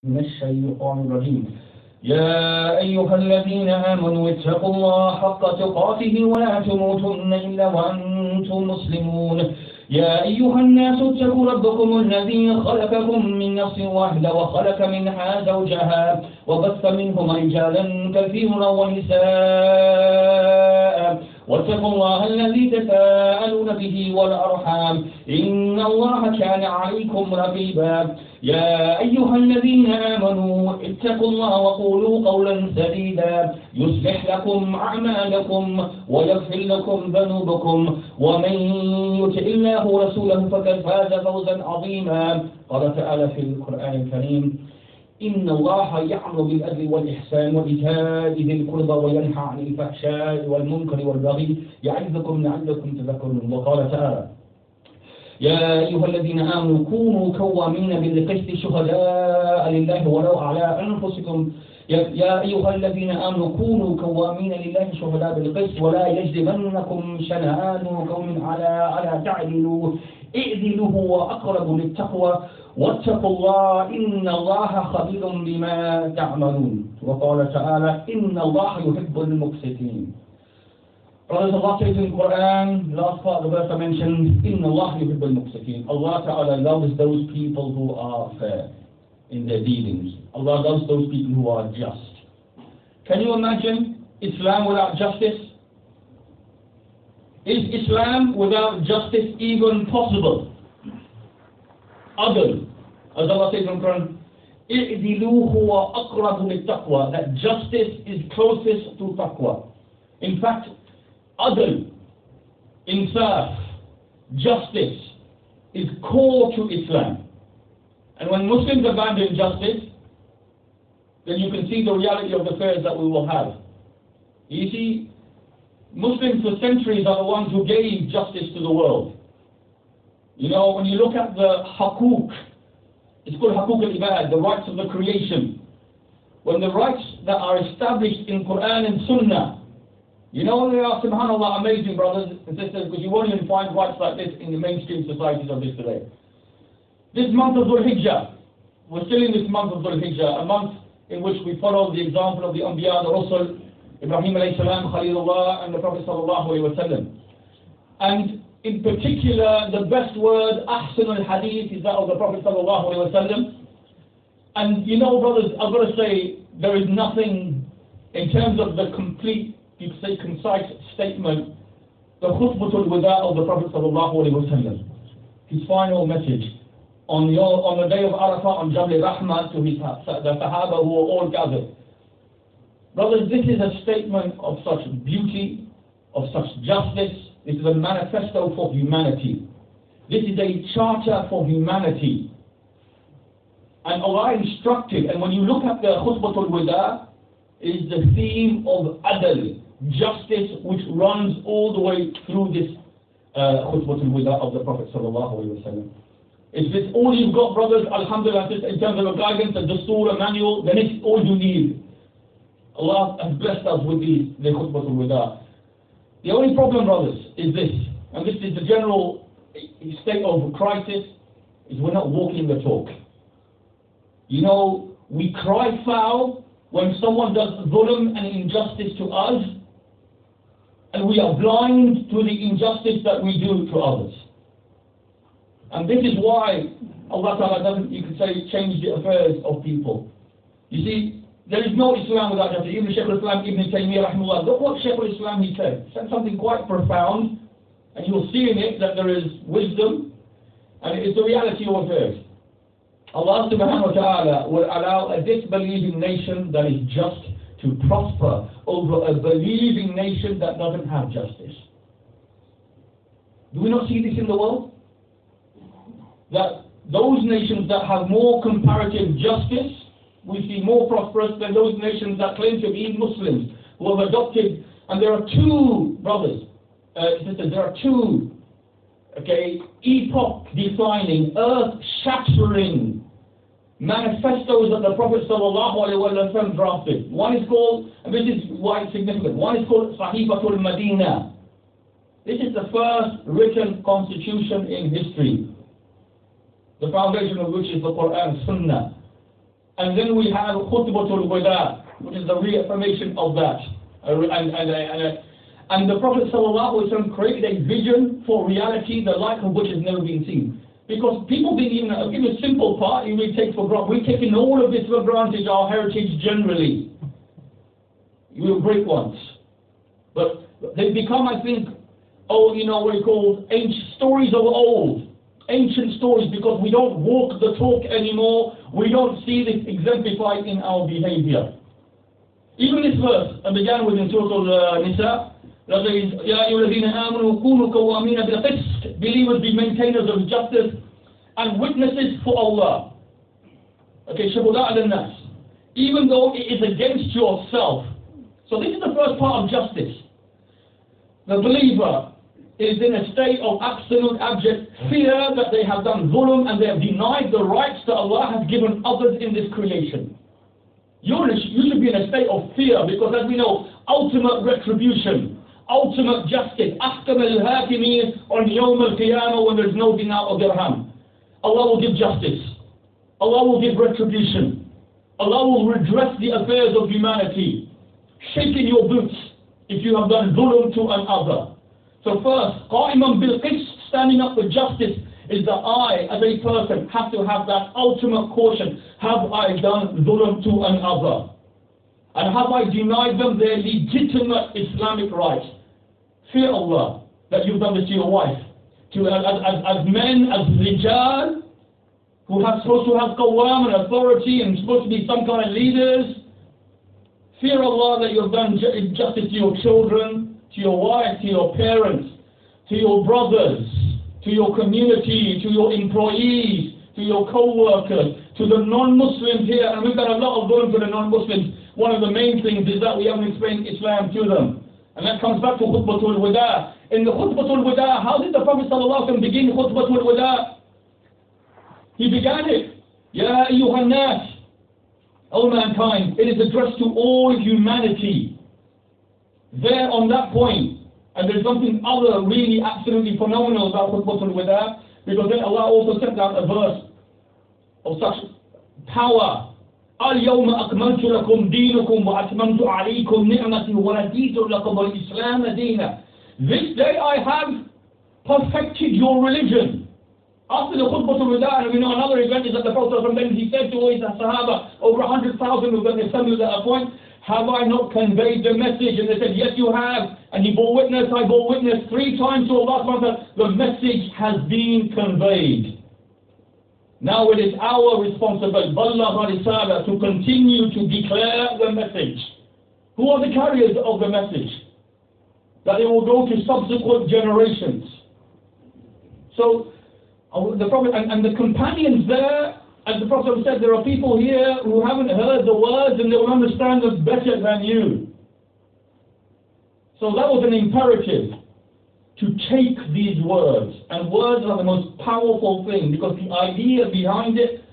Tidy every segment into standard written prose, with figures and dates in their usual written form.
من الشيطان الرجيم. يا أيها الذين آمنوا اتقوا الله حق تقاته ولا تموتن إلا وأنتم مسلمون. يا أيها الناس اتقوا ربكم الذي خلقكم من نفس واحدة وخلق منها زوجها وبث منهما رجالا كثيرا ونساء واتقوا الله الذي تساءلون به والأرحام إن الله كان عليكم رقيبا. يا أيها الذين آمنوا اتقوا الله وقولوا قولا سديدا يصلح لكم أعمالكم ويغفر لكم ذنوبكم ومن يطع الله ورسوله فقد فاز فوزا عظيما. قال تعالى في القرآن الكريم: إن الله يأمر بالعدل والإحسان وإيتاء ذي القربى وينهى عن الفحشاء والمنكر والبغي يعظكم لعلكم تذكرون. وقال تعالى: يا أيها الذين آمنوا كونوا قوامين بالقسط شهداء لله ولو على أنفسكم. يا أيها الذين آمنوا كونوا قوامين لله شهداء بالقسط ولا يجرمنكم شنآن قوم على تعدلوا اعدلوا هو أقرب للتقوى واتقوا الله إن الله خبير بما تعملون. وقال تعالى: إن الله يحب المقسطين. Brothers, Allah says in the Quran, last part of the verse I mentioned, إِنَّ اللَّهَ يُحِبُّ الْمُقْسِطِينَ. Allah Ta'ala loves those people who are fair in their dealings. Allah loves those people who are just. Can you imagine Islam without justice? Is Islam without justice even possible? Adl, as Allah says in the Quran, اِعْدِلُوا هُوَ أَقْرَبُ لِلتَّقْوَى, that justice is closest to taqwa. In fact, Adl, insaf, justice is core to Islam. And when Muslims abandon justice, then you can see the reality of the affairs that we will have. You see, Muslims for centuries are the ones who gave justice to the world. You know, when you look at the haqooq, it's called haqooq al-ibad, the rights of the creation. When the rights that are established in Quran and Sunnah, you know, they are, subhanAllah, amazing, brothers and sisters, because you won't even find rights like this in the mainstream societies of this today. This month of Dhul Hijjah, we're still in this month of Dhul Hijjah, a month in which we follow the example of the Anbiya, the Rasul, Ibrahim alayhi salam, Khalilullah, and the Prophet sallallahu alayhi wa sallam. And in particular, the best word, Ahsan al-Hadith, is that of the Prophet sallallahu alayhi wa sallam. And you know, brothers, I've got to say, there is nothing in terms of the complete, you could say, concise statement, the khutbatul wada of the Prophet sallallahu alayhi wa sallam, his final message on the day of Arafah on Jabal Rahmah to the Sahaba who were all gathered. Brothers, this is a statement of such beauty, of such justice. This is a manifesto for humanity. This is a charter for humanity. And Allah instructed, and when you look at the khutbatul wada, is the theme of adl, justice, which runs all the way through this khutbatul wada of the Prophet sallallahu alaihi wasallam. Is this all you've got, brothers? Alhamdulillah, in terms of a guidance, a dastur, a manual, then it's all you need. Allah has blessed us with the khutbatul wada. The only problem, brothers, is this, and this is the general state of crisis, is we're not walking the talk. You know, we cry foul when someone does dhulm and injustice to us, and we are blind to the injustice that we do to others. And this is why Allah Ta'ala doesn't, you could say, change the affairs of people. You see, there is no Islam without justice. Even Shaykh al-Islam Ibn Taymiyyah rahimahullah, look what Shaykh al-Islam he said. He said something quite profound, and you'll see in it that there is wisdom, and it is the reality of affairs. Allah subhanahu wa ta'ala will allow a disbelieving nation that is just to prosper over a believing nation that doesn't have justice. Do we not see this in the world? That those nations that have more comparative justice, we see more prosperous than those nations that claim to be Muslims, who have adopted, and there are two, brothers, sisters, there are two, epoch-defining, earth-shattering manifestos that the Prophet ﷺ drafted. One is called, and this is why it's significant, one is called Sahifatul Madinah. This is the first written constitution in history, the foundation of which is the Quran and Sunnah. and then we have khutbatul wada, which is the reaffirmation of that. And the Prophet ﷺ created a vision for reality, the like of which has never been seen. Because people didn't even, I'll give you a simple part we take for granted. We've taken all of this for granted, our heritage generally. We'll break once. But they've become, I think, what you call ancient stories of old. Ancient stories, because we don't walk the talk anymore. We don't see this exemplified in our behavior. Even this verse, I began with in Surah Al-Nisa, that is, Ya ayyuhalladhina amanu kunu qawwamina bil qist. Believers, be maintainers of justice and witnesses for Allah. Okay, shuhada ala nas. Even though it is against yourself. So this is the first part of justice. The believer is in a state of absolute abject fear that they have done zulm and they have denied the rights that Allah has given others in this creation. You should be in a state of fear, because as we know, ultimate retribution, ultimate justice, ahkam al-hakimin on yawm al-qiyamah, when there is no dinar or dirham. Allah will give justice. Allah will give retribution. Allah will redress the affairs of humanity. Shake in your boots if you have done zulm to another. So first, qa'iman bil qist, standing up for justice, is that I, as a person, have to have that ultimate caution. Have I done zulm to another? And have I denied them their legitimate Islamic rights? Fear Allah that you've done this to your wife. As men, as rijal, who are supposed to have qawwam and authority and supposed to be some kind of leaders. Fear Allah that you've done injustice to your children, to your wife, to your parents, to your brothers, to your community, to your employees, to your co-workers, to the non-Muslims here. And we've got a lot of zulm to the non-Muslims. One of the main things is that we haven't explained Islam to them. And that comes back to khutbatul wada. In the khutbatul wada, how did the Prophet ﷺ begin khutbatul wada? He began it. Ya ayyuhan nas, O mankind. It is addressed to all humanity. There on that point, and there's something other really absolutely phenomenal about khutbatul wada, because then Allah also sent down a verse of such power. اليوم أكملت لكم دينكم وأتممت عليكم نعمتي ورضيت لكم الإسلام دينا. This day I have perfected your religion. After the khutbatul wada, and we know another event is that the Prophet sometimes he said to his Sahaba, over 100,000 who were assembled at a point, have I not conveyed the message? And they said, yes you have. And he bore witness, I bore witness 3 times to Allah, the message has been conveyed. Now it is our responsibility, to continue to declare the message. Who are the carriers of the message? That it will go to subsequent generations. So, the Prophet and the companions there, as the Prophet said, there are people here who haven't heard the words and they will understand them better than you. So that was an imperative. To take these words, and words are the most powerful thing, because the idea behind it,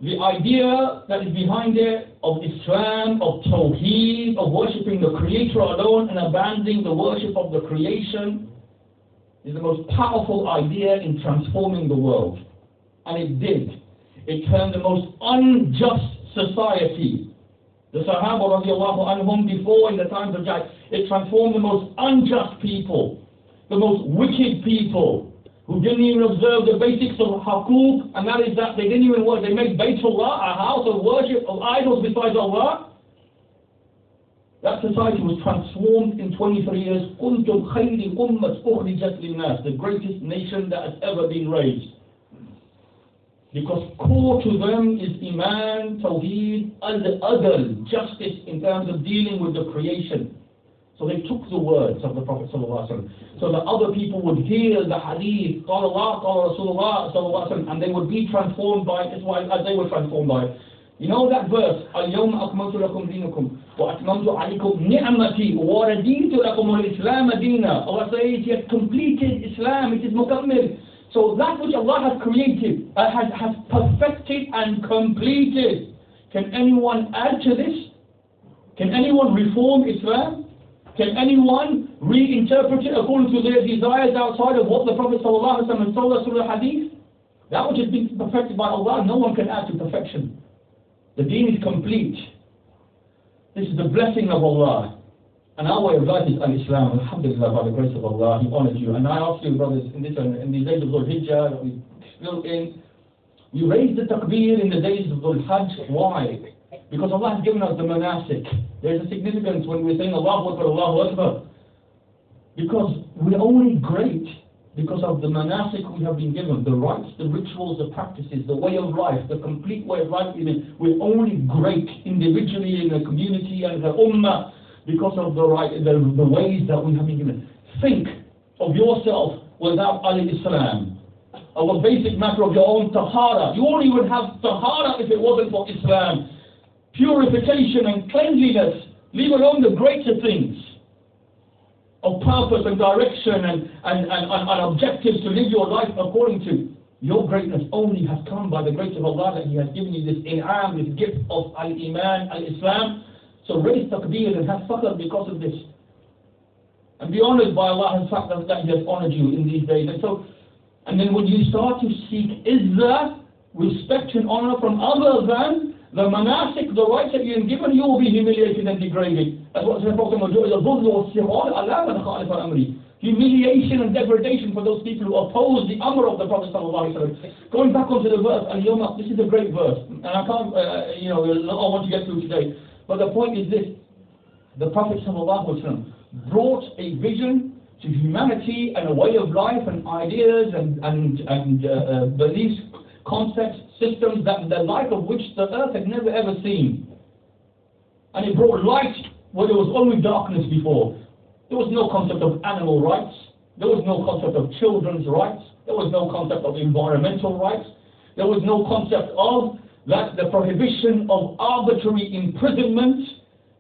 the idea that is behind it of Islam, of Tawheed, of worshipping the Creator alone and abandoning the worship of the creation, is the most powerful idea in transforming the world. And it did. It turned the most unjust society. The Sahaba radiallahu anhum before, in the times of Jahil, it transformed the most unjust people. The most wicked people who didn't even observe the basics of haqooq, and that is that they didn't even work. They made Baytullah a house of worship of idols besides Allah. That society was transformed in 23 years. كُنْتُمْ خَيْرِ أُمَّةٍ أُخْرِجَتْ لِلنَّاسِ, the greatest nation that has ever been raised. Because core to them is Iman, Tawheed, Adl, justice in terms of dealing with the creation. So they took the words of the Prophet ﷺ, so that other people would hear the hadith, قال الله, قال رسول الله ﷺ, and they would be transformed by it, as they were transformed by it. You know that verse, اليوم أكملت لكم دينكم وأتممت عليكم نعمتي ورضيت لكم الإسلام دينا. Allah says He has completed Islam, it is mukammil. So that which Allah has created, has perfected and completed. Can anyone add to this? Can anyone reform Islam? Can anyone reinterpret it according to their desires outside of what the Prophet ﷺ has told us through the hadith? That which has been perfected by Allah, no one can add to perfection. The deen is complete. This is the blessing of Allah. And our way of life is al-Islam. Alhamdulillah, by the grace of Allah, He honors you. And I ask you, brothers, in these days of Dhul Hijjah that we still in, we raise the takbir in the days of Dhul Hajj. Why? Because Allah has given us the manasik. There's a significance when we're saying Allahu Akbar, Allahu Akbar. Because we're only great because of the manasik we have been given, the rites, the rituals, the practices, the way of life, the complete way of life. We're only great individually in the community and the ummah because of the ways that we have been given. Think of yourself without al-Islam. Our basic matter of your own tahara. You only would have tahara if it wasn't for Islam. Purification and cleanliness, leave alone the greater things of purpose and direction and objectives to live your life according to. Your greatness only has come by the grace of Allah, that He has given you this in'am, this gift of al-Iman, al-Islam. So raise takbir and have fakhr because of this. And be honored by Allah and the fact that He has honored you in these days. And then when you start to seek izzah, respect and honor from other than the manasik, the rights that you've given, you will be humiliated and degraded. That's what the Prophet humiliation and degradation for those people who oppose the amr of the Prophet ﷺ. Going back onto the verse, Al-Yawma, this is a great verse, and I can't, I want to get through today. But the point is this: the Prophet ﷺ brought a vision to humanity and a way of life and ideas and beliefs, concepts, systems that the like of which the earth had never ever seen. And He brought light where there was only darkness before. There was no concept of animal rights. There was no concept of children's rights. There was no concept of environmental rights. There was no concept of the prohibition of arbitrary imprisonment,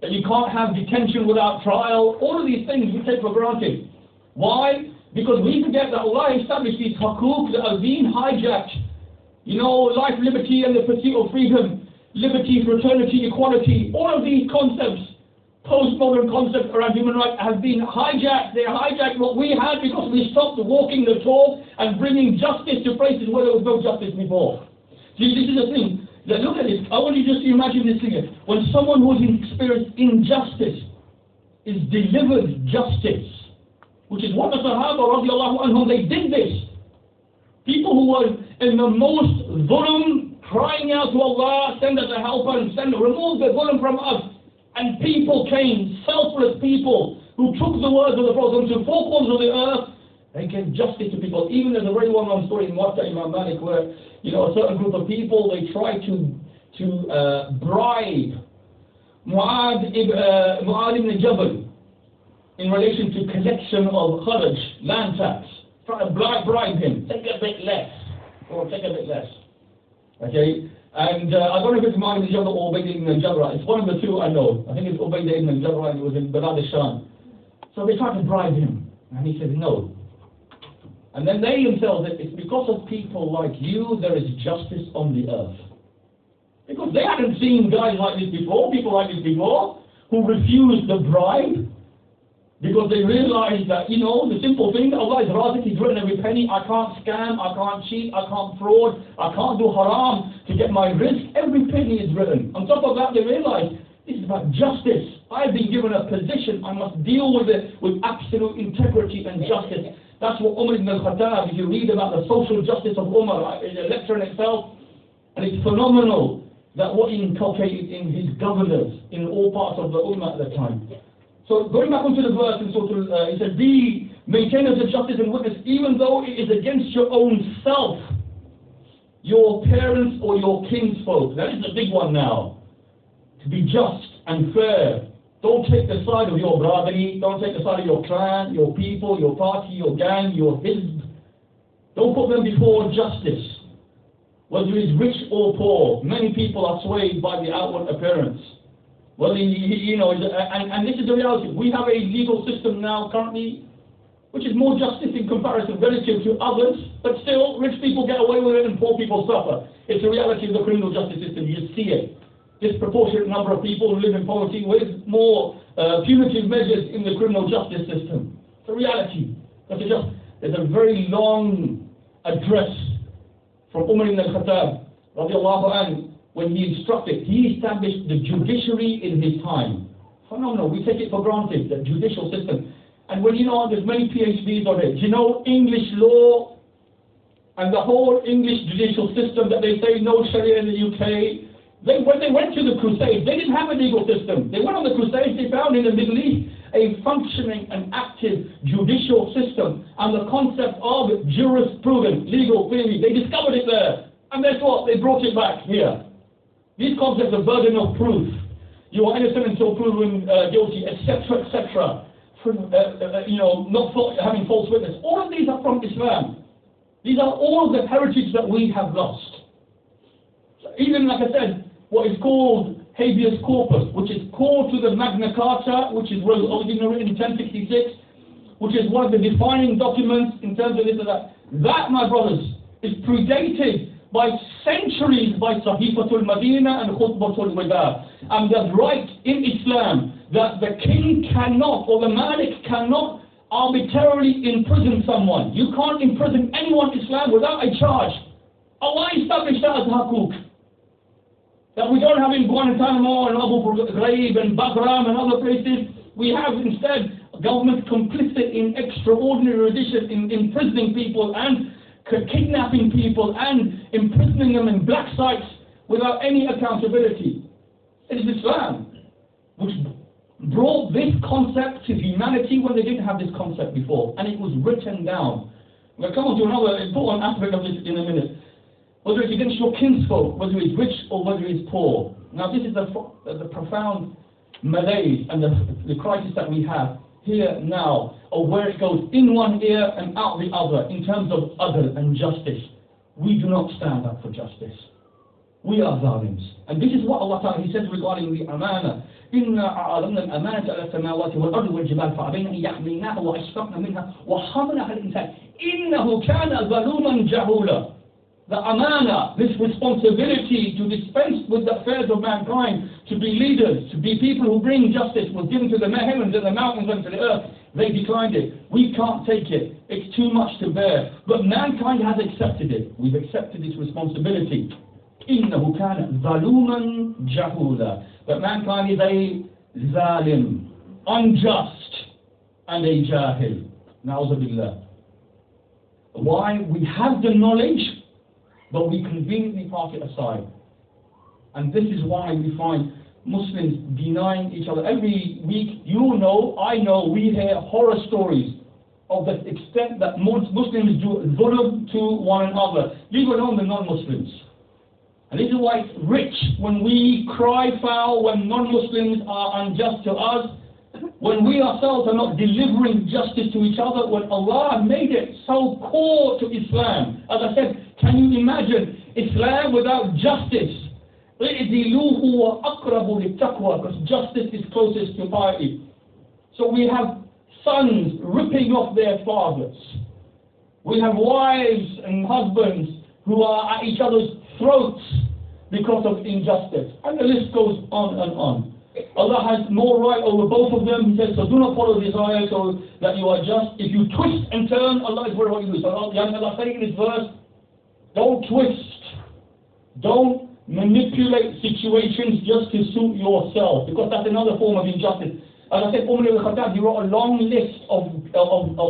that you can't have detention without trial. All of these things we take for granted. Why? Because we forget that Allah established these hukuk that are being hijacked. Life, liberty, and the pursuit of freedom, liberty, fraternity, equality, all of these concepts, postmodern concepts around human rights, have been hijacked. They hijacked what we had because we stopped walking the talk and bringing justice to places where there was no justice before. See, this is the thing. Look at this. I want you just to imagine this thing. When someone who's experienced injustice is delivered justice, which is what the Sahaba radiallahu anhum, they did this. People who were in the most dhulm, crying out to Allah, send us a helper and remove the dhulm from us. And people came, selfless people, who took the words of the Prophet to four corners of the earth. They gave justice to people. Even there's a very well-known story in Muwatta Imam Malik where, a certain group of people, they tried to bribe Mu'adh ibn Jabal in relation to collection of kharaj, land tax. Try to bribe him, take a bit less, or take a bit less. Okay? And I don't know if it's Mu'adh ibn Jabal or Ubayd ibn Jarrah. It's one of the two I know. I think it's Ubayd ibn Jarrah, and it was in Balad al-Sham. So they tried to bribe him, and he said no. And then they themselves said, it's because of people like you there is justice on the earth. Because they hadn't seen guys like this before, people like this before, who refused the bribe. Because they realized that, the simple thing, Allah is Razik, He's written every penny. I can't scam, I can't cheat, I can't fraud, I can't do haram to get my risk. Every penny is written. On top of that, they realized this is about justice. I've been given a position, I must deal with it with absolute integrity and justice. That's what Umar ibn al-Khattab, if you read about the social justice of Umar, it's a lecture in itself, and it's phenomenal that what he inculcated in his governors in all parts of the Ummah at the time. So going back onto the verse, it says, be maintainers of justice and witness, even though it is against your own self, your parents or your kinsfolk. That is the big one now. To be just and fair. Don't take the side of your brotherly, don't take the side of your clan, your people, your party, your gang, your hizb. Don't put them before justice. Whether he is rich or poor, many people are swayed by the outward appearance. Well, and this is the reality. We have a legal system now currently which is more justice in comparison relative to others, but still rich people get away with it and poor people suffer. It's the reality of the criminal justice system. You see it. Disproportionate number of people who live in poverty with more punitive measures in the criminal justice system. It's a reality. There's a very long address from Umar ibn al-Khattab, radiallahu anhu, when he instructed, he established the judiciary in his time. Phenomenal. We take it for granted, the judicial system. And when you know there's many PhDs on it, do you know English law and the whole English judicial system that they say no Sharia in the UK? When they went to the Crusades, they didn't have a legal system. They went on the Crusades, they found in the Middle East a functioning and active judicial system and the concept of jurisprudence, legal theory. They discovered it there. And guess what? They brought it back here. These concepts of burden of proof, you are innocent until proven guilty, etc., etc., not having false witness. All of these are from Islam. These are all the heritage that we have lost. So even, like I said, what is called habeas corpus, which is core to the Magna Carta, which was originally written in 1066, which is one of the defining documents in terms of this and that. That, my brothers, is predated by centuries by Sahifatul Madina and Khutbatul Wada. And the right in Islam that the king cannot, or the Malik cannot arbitrarily imprison someone. You can't imprison anyone in Islam without a charge. Allah established that as Hakuk. That we don't have in Guantanamo and Abu Ghraib and Bagram and other places. We have instead a government complicit in extraordinary rendition in imprisoning people and kidnapping people and imprisoning them in black sites without any accountability. It is Islam which brought this concept to humanity when they didn't have this concept before, and it was written down. We'll come on to another important aspect of this in a minute. Whether it's against your kinsfolk, whether it's rich or whether it's poor. Now this is the profound malaise and the crisis that we have here now, of where it goes in one ear and out the other in terms of adl and justice. We do not stand up for justice. We are zalims. And this is what Allah Ta'ala, He says regarding the amana. إِنَّا أَعْلَمْنَا الْأَمَانَةَ عَلَى السَّمَاوَاتِ وَالْأَرْضِ وَالْجِبَالِ فَأَبَيْنَ أَن يَحْمِلْنَاهَا وَأَشْفَقْنَ مِنْهَا وَحَمَلَهَا الْإِنسَانُ إِنَّهُ كَانَ ظَلُومًا جَهُولًا. The amana, this responsibility to dispense with the affairs of mankind, to be leaders, to be people who bring justice, was given to the heavens and the mountains and to the earth. They declined it. We can't take it. It's too much to bear. But mankind has accepted it. We've accepted this responsibility. إِنَّهُ كَانَ ظَلُومًا جَهُولًا. But mankind is a zalim, unjust, and a jahil. Na'udhu billah. Why? We have the knowledge, but we conveniently park it aside. And this is why we find Muslims denying each other. Every week, you know, I know, we hear horror stories of the extent that Muslims do dhulm to one another, leave alone the non-Muslims. And this is why it's rich when we cry foul when non-Muslims are unjust to us, when we ourselves are not delivering justice to each other, when Allah made it so core to Islam. As I said, can you imagine Islam without justice? Because justice is closest to piety. So we have sons ripping off their fathers. We have wives and husbands who are at each other's throats because of injustice. And the list goes on and on. Allah has more right over both of them. He says, so do not follow desire so that you are just. If you twist and turn, Allah is where you do. So Allah saying in His verse, don't twist. Don't manipulate situations just to suit yourself, because that's another form of injustice. As I said, Umar ibn Khattab, he wrote a long list of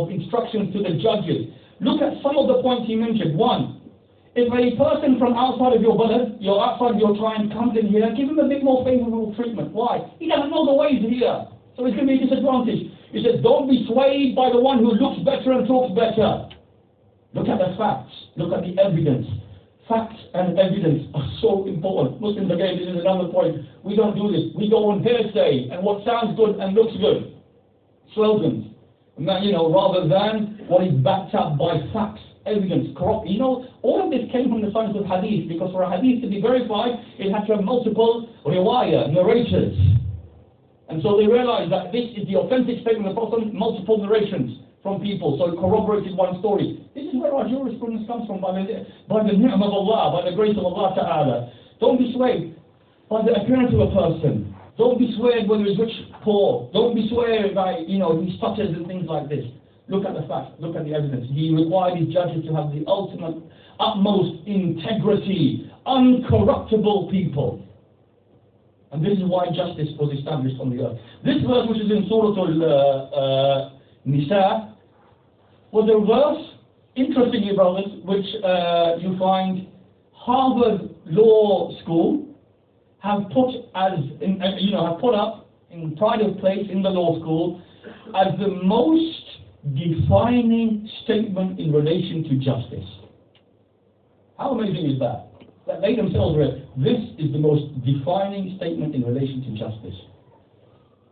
instructions to the judges. Look at some of the points he mentioned. One, if a person from outside of your balad, outside of your client, comes in here, give him a bit more favorable treatment. Why? He doesn't know the ways here, so it's going to be a disadvantage. He says, don't be swayed by the one who looks better and talks better. Look at the facts. Look at the evidence. Facts and evidence are so important. Muslims, again, this is another point. We don't do this. We go on hearsay and what sounds good and looks good. Slogans. Rather than what is backed up by facts, evidence, corrupt. All of this came from the science of hadith, because for a hadith to be verified, it had to have multiple riwayah, narrators. And so they realized that this is the authentic statement of the Prophet, multiple narrations from people, so it corroborated one story. This is where our jurisprudence comes from, by the ni'mah of Allah, by the grace of Allah Ta'ala. Don't be swayed by the appearance of a person. Don't be swayed whether he's rich, poor. Don't be swayed by, he stutters and things like this. Look at the facts, look at the evidence. He required his judges to have the utmost integrity, uncorruptible people. And this is why justice was established on the earth. This verse, which is in Surah Al-Nisa, was a verse, interestingly, brothers, which you find Harvard Law School have put up in pride of place in the law school as the most defining statement in relation to justice. How amazing is that? That they themselves read, this is the most defining statement in relation to justice.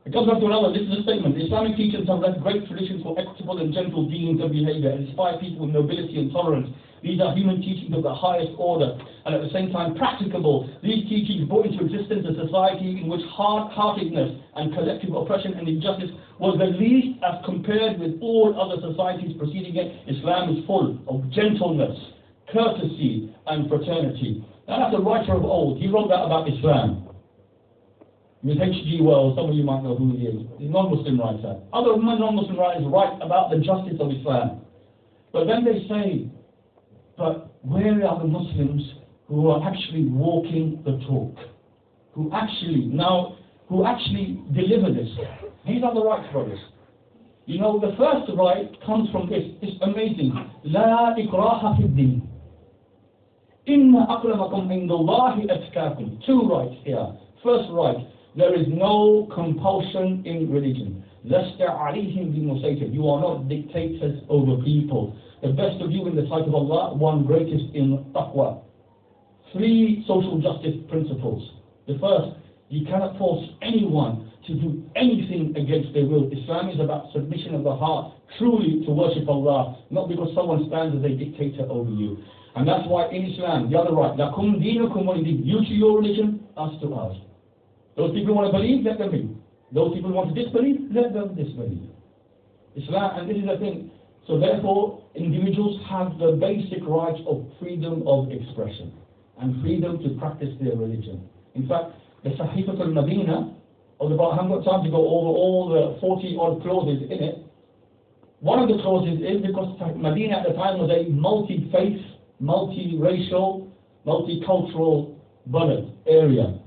It comes back to another, this is a statement. The Islamic teachers have left great traditions for equitable and gentle dealings and behavior and inspire people with nobility and tolerance. These are human teachings of the highest order and at the same time practicable. These teachings brought into existence a society in which hard-heartedness and collective oppression and injustice was the least as compared with all other societies preceding it. Islam is full of gentleness, courtesy and fraternity. Now that's a writer of old. He wrote that about Islam. With H.G. Wells, some of you might know who he is. He's a non-Muslim writer. Other non-Muslim writers write about the justice of Islam. But then they say, but where are the Muslims who are actually walking the talk? Who actually deliver this? These are the right brothers. You know, the first right comes from this. It's amazing. La ikraha fi din. Inna akramakum indallahi atkakum. Two rights here. First right. There is no compulsion in religion. Lasta alayhim bimusaytir. You are not dictators over people. The best of you in the sight of Allah, one greatest in taqwa. 3 social justice principles. The first, you cannot force anyone to do anything against their will. Islam is about submission of the heart, truly to worship Allah, not because someone stands as a dictator over you. And that's why in Islam, the other right, lakum dinukum walidin. You to your religion, us to ours. Those people who want to believe, let them believe. Those people who want to disbelieve, let them disbelieve. Islam, and this is the thing. So therefore, individuals have the basic right of freedom of expression and freedom to practice their religion. In fact, the Sahifat al-Madina, I haven't got time to go over all the 40-odd clauses in it. One of the clauses is because Medina at the time was a multi-faith, multi-racial, multicultural area.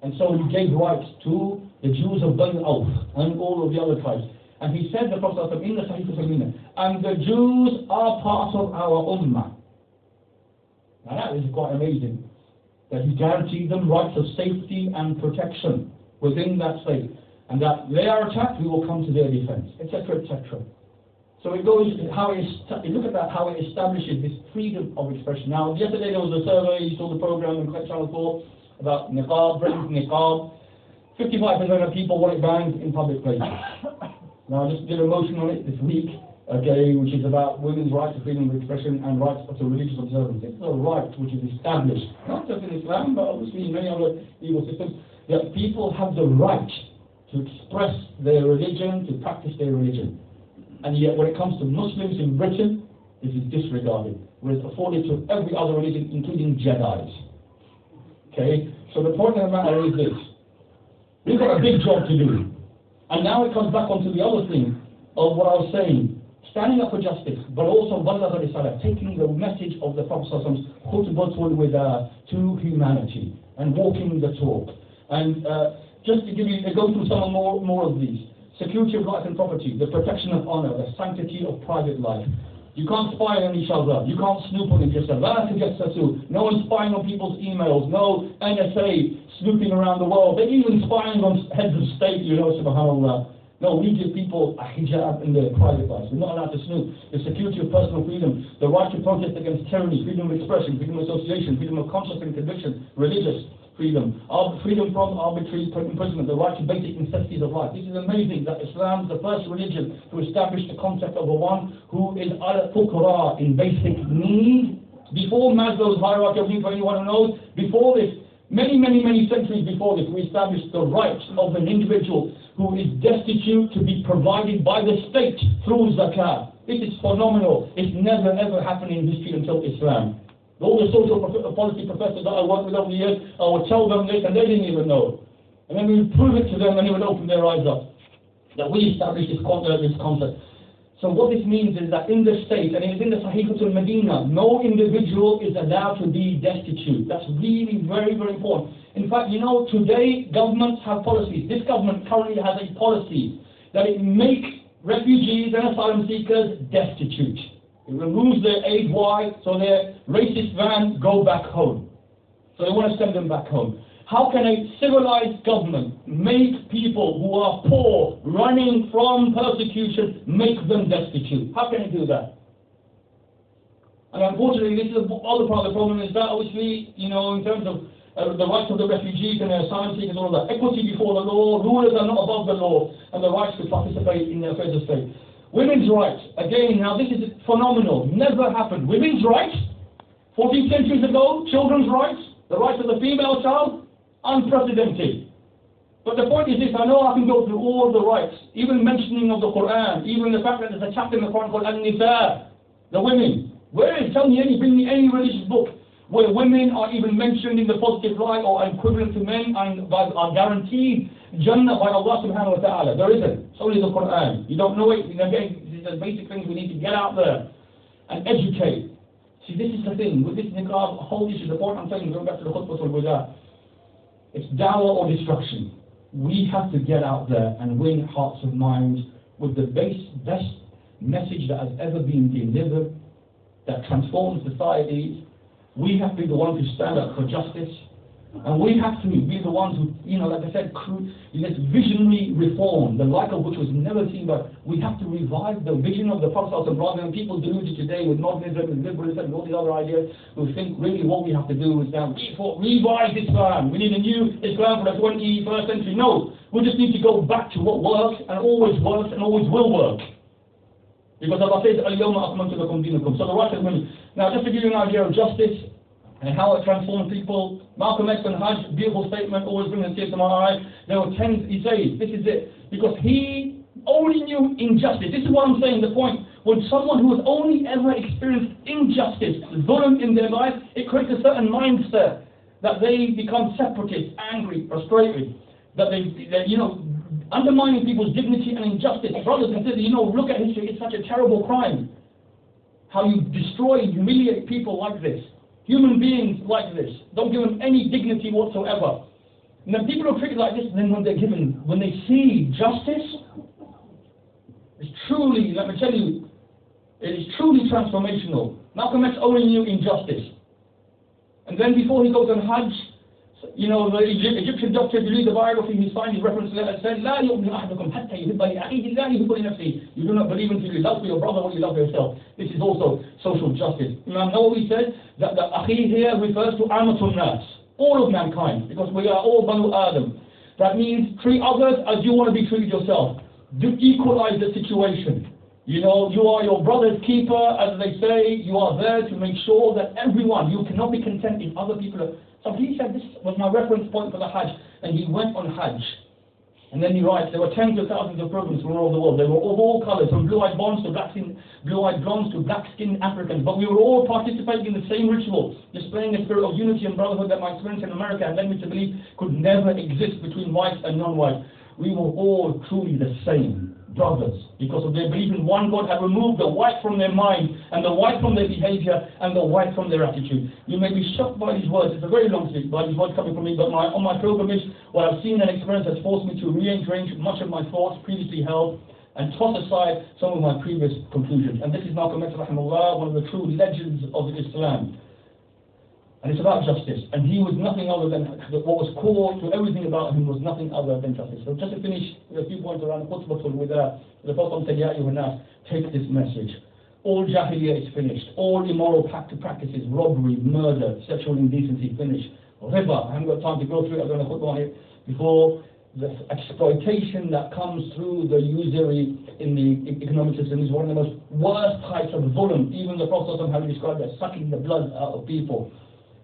And so he gave rights to the Jews of Bani Auf and all of the other tribes. And he said, the Prophet in the Sahih al-Madina, and the Jews are part of our ummah. Now that is quite amazing, that he guaranteed them rights of safety and protection within that state. And that they are attacked, we will come to their defense, etc., etc. So it goes, look at that, how it establishes this freedom of expression. Now, yesterday there was a survey, you saw the program in Channel 4, about niqab, bringing niqab. 55% of people want it banned in public places. Now I just did a motion on it this week, okay, which is about women's rights to freedom of expression and rights to religious observance. It's a right which is established, not just in Islam, but obviously in many other legal systems, that people have the right to express their religion, to practice their religion. And yet when it comes to Muslims in Britain, this is disregarded, whereas afforded to every other religion, including Jedis. Okay, so the point of the matter is this. We've got a big job to do. And now it comes back onto the other thing of what I was saying. Standing up for justice, but also taking the message of the Prophet to humanity and walking the talk. And just to give you, go through some more of these. Security of life and property, the protection of honor, the sanctity of private life. You can't spy on each other. You can't snoop on each other. No one spying on people's emails. No NSA snooping around the world. They're even spying on heads of state, subhanAllah. No, we give people a hijab in their private lives. We're not allowed to snoop. The security of personal freedom, the right to protest against tyranny, freedom of expression, freedom of association, freedom of conscience and conviction, religious freedom, freedom from arbitrary imprisonment, the right to basic necessities of life. This is amazing that Islam is the first religion to establish the concept of a one who is al-fuqara, in basic need. Before Maslow's hierarchy of need, for anyone who knows, before this, many centuries before this, we established the rights of an individual who is destitute to be provided by the state through zakah. This is phenomenal. It's never ever happened in history until Islam. All the social policy professors that I worked with over the years, I would tell them this and they didn't even know. And then we would prove it to them and they would open their eyes up. That we established this concept. So what this means is that in the state, and it's in the Sahifatul Medina, no individual is allowed to be destitute. That's really very, very important. In fact, you know, today governments have policies. This government currently has a policy that it makes refugees and asylum seekers destitute. It removes their aid. Why? So their racist vans go back home. So they want to send them back home. How can a civilized government make people who are poor, running from persecution, make them destitute? How can it do that? And unfortunately, this is the other part of the problem, is that obviously, you know, in terms of the rights of the refugees and their asylum seekers and all that, equity before the law, rulers are not above the law, and the rights to participate in the affairs of state. Women's rights, again, now this is phenomenal, never happened. Women's rights, 14 centuries ago, children's rights, the rights of the female child, unprecedented. But the point is this, I know I can go through all the rights, even mentioning of the Quran, even the fact that there's a chapter in the Quran called An-Nisa, the women. Bring me any religious book where women are even mentioned in the positive light or equivalent to men and are guaranteed Jannah by Allah subhanahu wa ta'ala. There isn't. It's only the Quran. You don't know it, again, these are basic things we need to get out there and educate. See, this is the thing, with this niqab, whole issue, the point I'm saying, going back to the khutbah al-Wada, it's dawah or destruction. We have to get out there and win hearts and minds with the best message that has ever been delivered, that transforms societies. We have to be the ones who stand up for justice. And we have to be the ones who, you know, like I said, this visionary reform, the like of which was never seen, but we have to revive the vision of the Prophet rather than people deluded today with modernism and liberalism and all these other ideas who think really what we have to do is now revive Islam. We need a new Islam for the 21st century. No, we just need to go back to what works and always will work. Because Allah says, Al-Yawma Akmaltu Lakum Dinakum. So the right of women. Now, just to give you an idea of justice and how it transformed people, Malcolm X and Hajj, beautiful statement, always brings a tear to my eye. There were 10, he says, this is it, because he only knew injustice. This is what I'm saying, the point. When someone who has only ever experienced injustice, zulm in their life, it creates a certain mindset that they become separatist, angry, frustrated, that they you know, undermining people's dignity and injustice. Brothers and sisters, you know, look at history, it's such a terrible crime. How you destroy and humiliate people like this. Human beings like this. Don't give them any dignity whatsoever. And then people are treated like this, and then when they see justice, it's truly, let me tell you, it is truly transformational. Malcolm X only knew injustice. And then before he goes on Hajj, you know, the Egyptian doctor, if you read the biography, he finds his reference letter, said, لا يؤمن أحدكم حتى يحب لأخيه لا يحب لنفسه. You do not believe until you love for your brother what you love for yourself. This is also social justice. Imam Nawawi said that the akhi here refers to Amatul Nas, all of mankind, because we are all Banu Adam. That means treat others as you want to be treated yourself. Do equalize the situation. You know, you are your brother's keeper, as they say. You are there to make sure that everyone, you cannot be content if other people are. So he said this was my reference point for the Hajj, and he went on Hajj. And then he writes, there were tens of thousands of pilgrims from all over the world. They were of all colours, from blue-eyed blondes to blue-eyed blondes to black-skinned Africans. But we were all participating in the same ritual, displaying a spirit of unity and brotherhood that my experience in America had led me to believe could never exist between whites and non-whites. We were all truly the same brothers, because of their belief in one God had removed the white from their mind, and the white from their behavior, and the white from their attitude. You may be shocked by these words. It's a very long speech, by these words coming from me, but on my pilgrimage, what I've seen and experienced has forced me to re-engage much of my thoughts previously held, and toss aside some of my previous conclusions. And this is Malcolm X, rahimahullah, one of the true legends of Islam. And it's about justice. And he was nothing other than, what was core to everything about him was nothing other than justice. So just to finish with a few points around the khutbah al-Wada, the Prophet said, Ya ayyuhan nas, take this message. All jahiliyyah is finished. All immoral practices, robbery, murder, sexual indecency, finished. Riba, I haven't got time to go through it, I've done a khutbah on it before. The exploitation that comes through the usury in the economic system is one of the most worst types of zulm. Even the Prophet how he described it, sucking the blood out of people.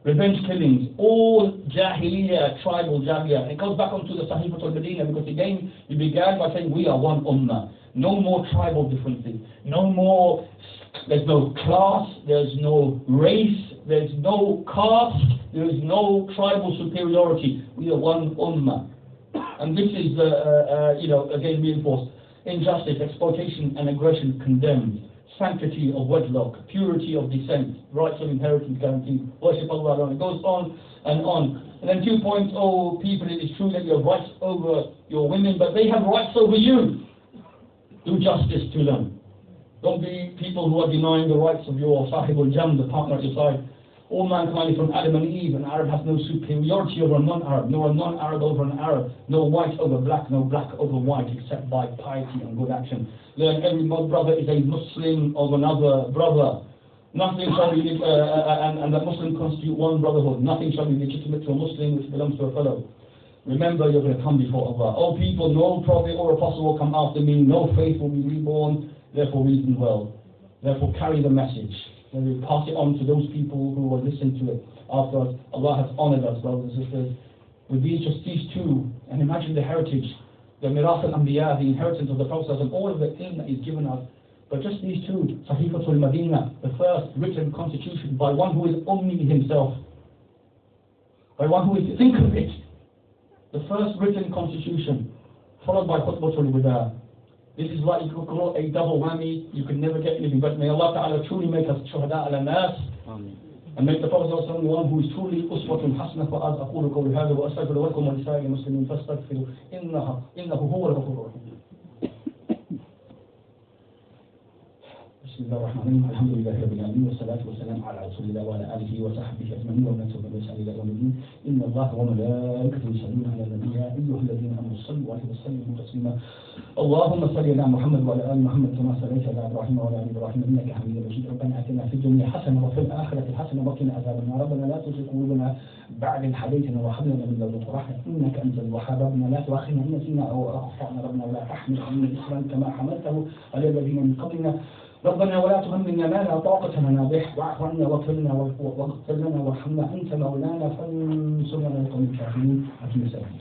Revenge killings, all jahiliyyah, tribal jahiliyyah. It goes back onto the Sahifatul Medina, because again, he began by saying we are one ummah. No more tribal differences. No more, there's no class, there's no race, there's no caste, there is no tribal superiority. We are one ummah. And this is, you know, again reinforced. injustice, exploitation and aggression condemned, sanctity of wedlock, purity of descent, rights of inheritance guaranteed, worship Allah alone. It goes on and on. And then 2.0, people, it is true that you have rights over your women, but they have rights over you. Do justice to them. Don't be people who are denying the rights of your sahibul jam, the partner at your side. All mankind is from Adam and Eve. An Arab has no superiority over a non-Arab, nor a non-Arab over an Arab, no white over black, no black over white, except by piety and good action. Learn every brother is a Muslim of another brother. Nothing shall be, and that Muslim constitute one brotherhood. Nothing shall be legitimate to a Muslim which belongs to a fellow. Remember, you're going to come before Allah. Oh people, no prophet or apostle will come after me. No faith will be reborn. Therefore reason well. Therefore carry the message. Then we pass it on to those people who will listen to it after us. Allah has honored us, brothers and sisters, with just these two. And imagine the heritage, the Mirath al-Anbiya, the inheritance of the Prophet and all of the things that He's given us. But just these two, Sahifatul Madinah, the first written constitution by one who is Ummi himself, by one who is, think of it, the first written constitution, followed by Khutbatul Wada. This is why you could call a double whammy. You can never get anything. But may Allah Ta'ala truly make us shuhada ala nas. And make the Prophet ﷺ one who is truly uswatun hasana for us. أقول قولي هذا وأستغفر لكم ولسائر المسلمين فاستغفروا إنه هو الغفور الرحيم. بسم الله الرحمن الرحيم. الحمد لله رب العالمين والصلاة والسلام على رسول الله وعلى آله وصحبه أجمعين ومن تبعهم بإحسان إلى يوم الدين. إن الله وملائكته يصلون على النبي يا أيها الذين آمنوا صلوا عليه وسلموا تسليما. اللهم صل على محمد وعلى آل محمد كما صليت على إبراهيم وعلى آل إبراهيم إنك حميد مجيد. ربنا آتنا في الدنيا حسنة وفي الآخرة حسنة وقنا عذاب النار. ربنا لا تزغ قلوبنا بعد إذ هديتنا وهب لنا من لدنك رحمة إنك أنت الوهاب. ربنا لا تؤاخذنا إن نسينا أو أخطأنا. ربنا ولا تحمل علينا إصرا كما حملته على الذين من قبلنا. ربنا ولا تهمنا ما لا طاقة لنا به واعف عنا واغفر لنا وارحمنا أنت مولانا فانصرنا على القوم الكافرين. أقم الصلاة.